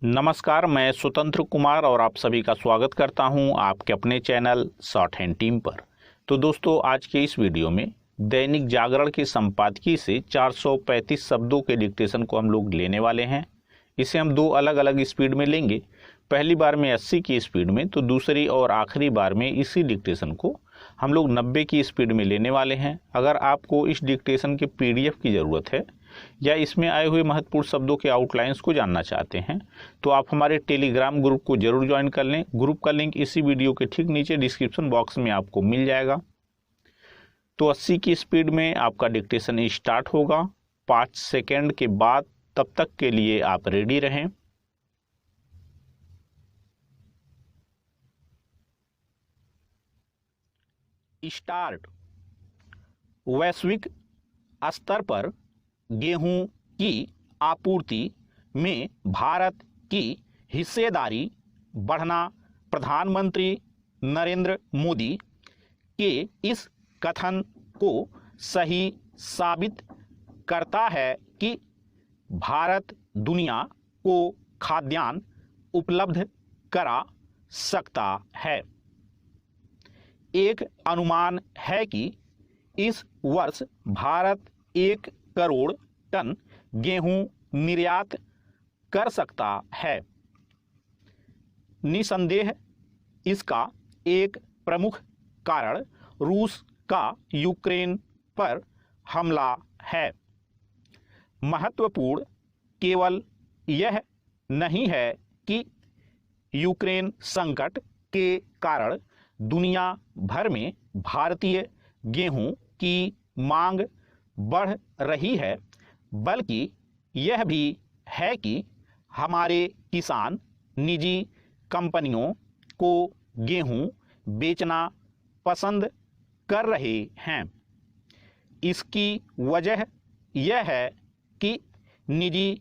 नमस्कार, मैं स्वतंत्र कुमार और आप सभी का स्वागत करता हूं आपके अपने चैनल शॉर्ट हैंड टीम पर। तो दोस्तों, आज के इस वीडियो में दैनिक जागरण के संपादकीय से 435 शब्दों के डिक्टेशन को हम लोग लेने वाले हैं। इसे हम दो अलग अलग स्पीड में लेंगे। पहली बार में 80 की स्पीड में, तो दूसरी और आखिरी बार में इसी डिक्टेशन को हम लोग 90 की स्पीड में लेने वाले हैं। अगर आपको इस डिक्टेशन के PDF की ज़रूरत है या इसमें आए हुए महत्वपूर्ण शब्दों के आउटलाइंस को जानना चाहते हैं तो आप हमारे टेलीग्राम ग्रुप को जरूर ज्वाइन कर लें। ग्रुप का लिंक इसी वीडियो के ठीक नीचे डिस्क्रिप्शन बॉक्स में आपको मिल जाएगा। तो 80 की स्पीड में आपका डिक्टेशन स्टार्ट होगा 5 सेकेंड के बाद। तब तक के लिए आप रेडी रहें। स्टार्ट। वैश्विक स्तर पर गेहूं की आपूर्ति में भारत की हिस्सेदारी बढ़ना प्रधानमंत्री नरेंद्र मोदी के इस कथन को सही साबित करता है कि भारत दुनिया को खाद्यान्न उपलब्ध करा सकता है। एक अनुमान है कि इस वर्ष भारत 1 करोड़ टन गेहूं निर्यात कर सकता है। निसंदेह इसका एक प्रमुख कारण रूस का यूक्रेन पर हमला है। महत्वपूर्ण केवल यह नहीं है कि यूक्रेन संकट के कारण दुनिया भर में भारतीय गेहूं की मांग बढ़ रही है, बल्कि यह भी है कि हमारे किसान निजी कंपनियों को गेहूं बेचना पसंद कर रहे हैं। इसकी वजह यह है कि निजी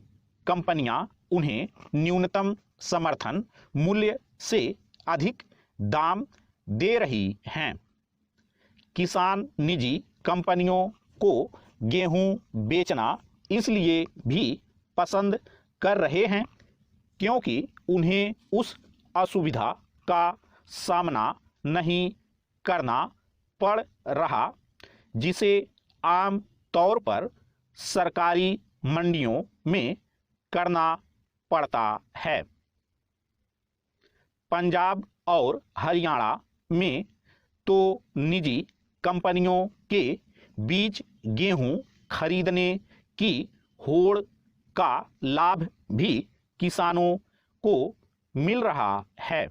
कंपनियां उन्हें न्यूनतम समर्थन मूल्य से अधिक दाम दे रही हैं। किसान निजी कंपनियों को गेहूं बेचना इसलिए भी पसंद कर रहे हैं क्योंकि उन्हें उस असुविधा का सामना नहीं करना पड़ रहा जिसे आम तौर पर सरकारी मंडियों में करना पड़ता है। पंजाब और हरियाणा में तो निजी कंपनियों के बीच गेहूं खरीदने की होड़ का लाभ भी किसानों को मिल रहा है।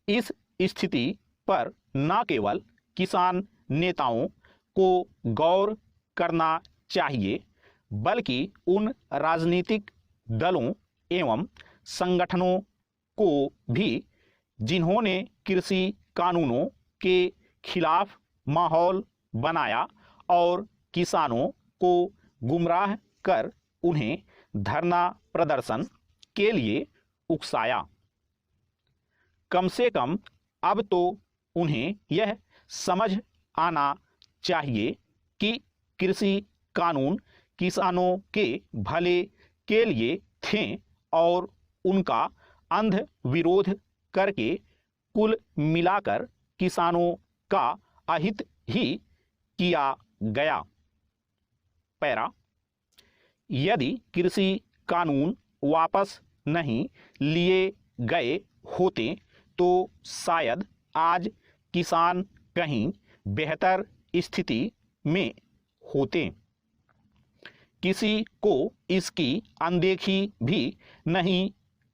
इस स्थिति पर न केवल किसान नेताओं को गौर करना चाहिए, बल्कि उन राजनीतिक दलों एवं संगठनों को भी जिन्होंने कृषि कानूनों के खिलाफ माहौल बनाया और किसानों को गुमराह कर उन्हें धरना प्रदर्शन के लिए उकसाया। कम से कम अब तो उन्हें यह समझ आना चाहिए कि कृषि कानून किसानों के भले के लिए थे और उनका अंध विरोध करके कुल मिलाकर किसानों का अहित ही किया गया। पैरा। यदि कृषि कानून वापस नहीं लिए गए होते तो शायद आज किसान कहीं बेहतर स्थिति में होते। किसी को इसकी अनदेखी भी नहीं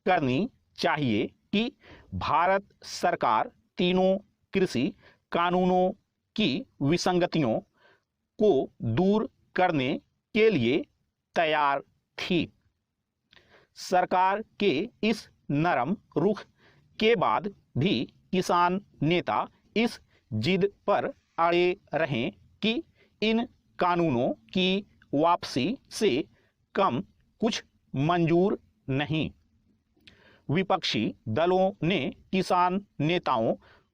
करनी चाहिए कि भारत सरकार तीनों कृषि कानूनों की विसंगतियों को दूर करने के लिए तैयार थी। सरकार के इस नरम रुख के बाद भी किसान नेता इस जिद पर अड़े रहें कि इन कानूनों की वापसी से कम कुछ मंजूर नहीं। विपक्षी दलों ने किसान नेताओं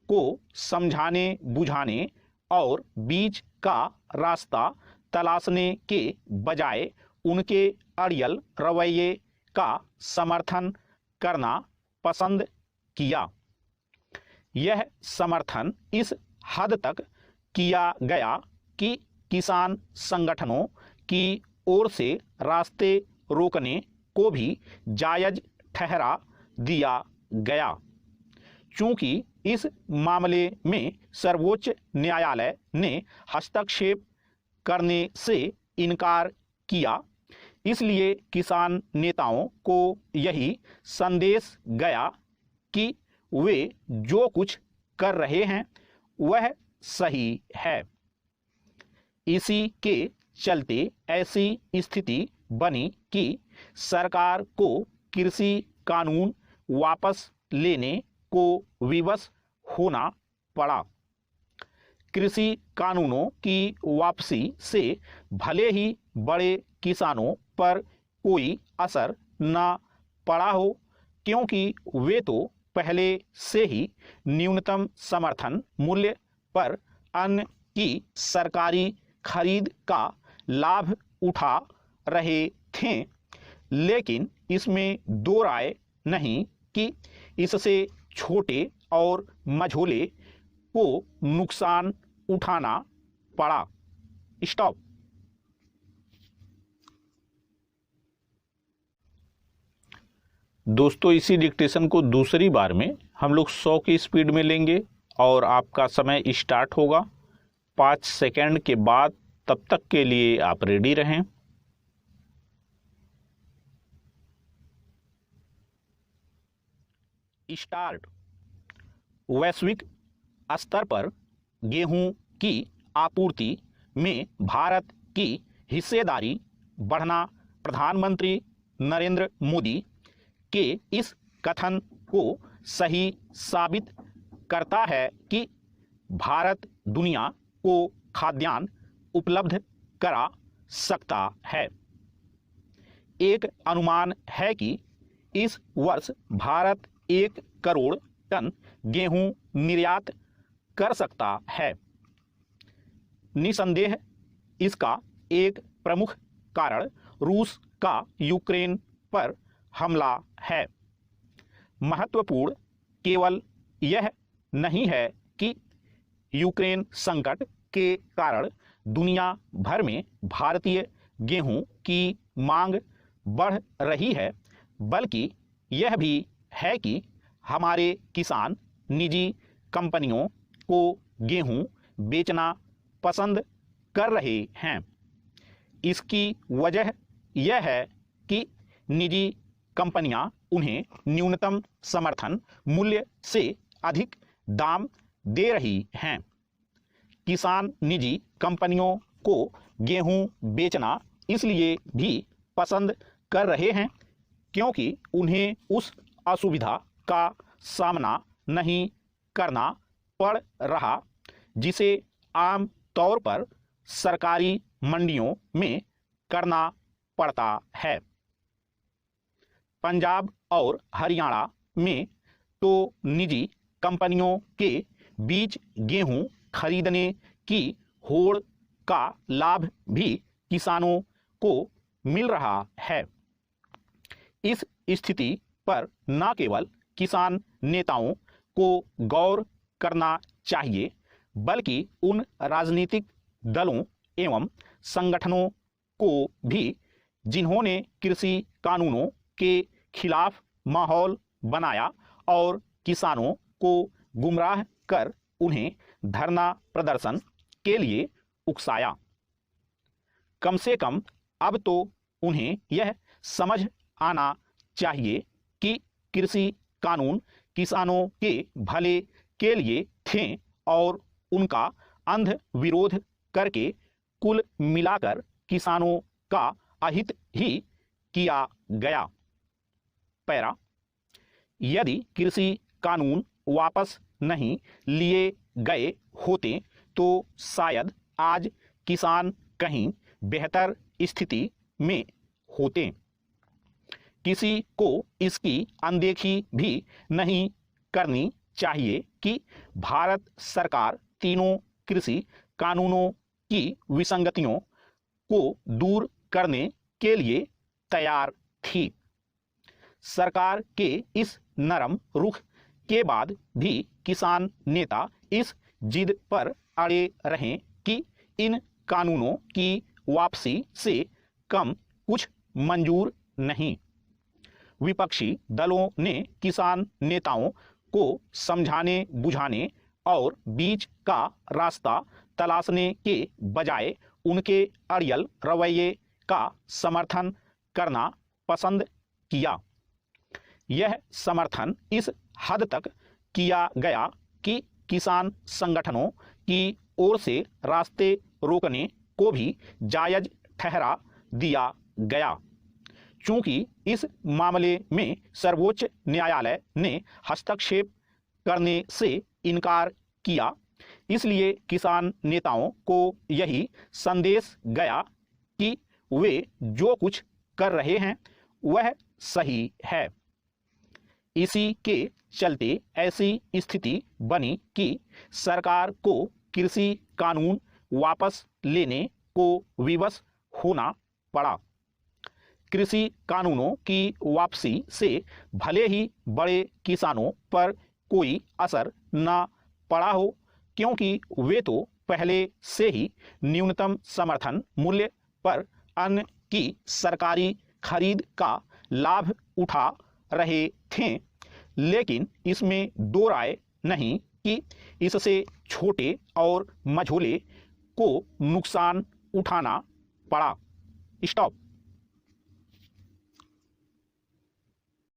को समझाने बुझाने और बीच का रास्ता तलाशने के बजाय उनके अड़ियल रवैये का समर्थन करना पसंद किया। यह समर्थन इस हद तक किया गया कि किसान संगठनों की ओर से रास्ते रोकने को भी जायज ठहरा दिया गया। चूंकि इस मामले में सर्वोच्च न्यायालय ने हस्तक्षेप करने से इनकार किया, इसलिए किसान नेताओं को यही संदेश गया कि वे जो कुछ कर रहे हैं वह सही है। इसी के चलते ऐसी स्थिति बनी कि सरकार को कृषि कानून वापस लेने को विवश होना पड़ा। कृषि कानूनों की वापसी से भले ही बड़े किसानों पर कोई असर न पड़ा हो, क्योंकि वे तो पहले से ही न्यूनतम समर्थन मूल्य पर अन्न की सरकारी खरीद का लाभ उठा रहे थे। लेकिन इसमें दो राय नहीं कि इससे छोटे और मझोले को नुकसान उठाना पड़ा। स्टॉप। दोस्तों, इसी डिक्टेशन को दूसरी बार में हम लोग 100 की स्पीड में लेंगे और आपका समय स्टार्ट होगा 5 सेकंड के बाद। तब तक के लिए आप रेडी रहें। स्टार्ट। वैश्विक स्तर पर गेहूं की आपूर्ति में भारत की हिस्सेदारी बढ़ना प्रधानमंत्री नरेंद्र मोदी के इस कथन को सही साबित करता है कि भारत दुनिया को खाद्यान्न उपलब्ध करा सकता है। एक अनुमान है कि इस वर्ष भारत 1 करोड़ टन गेहूं निर्यात कर सकता है। निसंदेह इसका एक प्रमुख कारण रूस का यूक्रेन पर हमला है। महत्वपूर्ण केवल यह नहीं है कि यूक्रेन संकट के कारण दुनिया भर में भारतीय गेहूं की मांग बढ़ रही है, बल्कि यह भी है कि हमारे किसान निजी कंपनियों को गेहूं बेचना पसंद कर रहे हैं। इसकी वजह यह है कि निजी कंपनियां उन्हें न्यूनतम समर्थन मूल्य से अधिक दाम दे रही हैं। किसान निजी कंपनियों को गेहूं बेचना इसलिए भी पसंद कर रहे हैं क्योंकि उन्हें उस असुविधा का सामना नहीं करना पड़ रहा जिसे आम तौर पर सरकारी मंडियों में करना पड़ता है। पंजाब और हरियाणा में तो निजी कंपनियों के बीच गेहूं खरीदने की होड़ का लाभ भी किसानों को मिल रहा है। इस स्थिति पर न केवल किसान नेताओं को गौर करना चाहिए, बल्कि उन राजनीतिक दलों एवं संगठनों को भी जिन्होंने कृषि कानूनों के खिलाफ माहौल बनाया और किसानों को गुमराह कर उन्हें धरना प्रदर्शन के लिए उकसाया। कम से कम अब तो उन्हें यह समझ आना चाहिए कि कृषि कानून किसानों के भले के लिए थे और उनका अंध विरोध करके कुल मिलाकर किसानों का अहित ही किया गया। पैरा। यदि कृषि कानून वापस नहीं लिए गए होते तो शायद आज किसान कहीं बेहतर स्थिति में होते। किसी को इसकी अनदेखी भी नहीं करनी चाहिए कि भारत सरकार तीनों कृषि कानूनों की विसंगतियों को दूर करने के लिए तैयार थी। सरकार के इस नरम रुख के बाद भी किसान नेता इस जिद पर अड़े रहें कि इन कानूनों की वापसी से कम कुछ मंजूर नहीं। विपक्षी दलों ने किसान नेताओं को समझाने बुझाने और बीच का रास्ता तलाशने के बजाय उनके अड़ियल रवैये का समर्थन करना पसंद किया। यह समर्थन इस हद तक किया गया कि किसान संगठनों की ओर से रास्ते रोकने को भी जायज ठहरा दिया गया। चूंकि इस मामले में सर्वोच्च न्यायालय ने हस्तक्षेप करने से इनकार किया, इसलिए किसान नेताओं को यही संदेश गया कि वे जो कुछ कर रहे हैं वह सही है। इसी के चलते ऐसी स्थिति बनी कि सरकार को कृषि कानून वापस लेने को विवश होना पड़ा। कृषि कानूनों की वापसी से भले ही बड़े किसानों पर कोई असर न पड़ा हो, क्योंकि वे तो पहले से ही न्यूनतम समर्थन मूल्य पर अन्न की सरकारी खरीद का लाभ उठा रहे थे। लेकिन इसमें दो राय नहीं कि इससे छोटे और मझोले को नुकसान उठाना पड़ा। स्टॉप।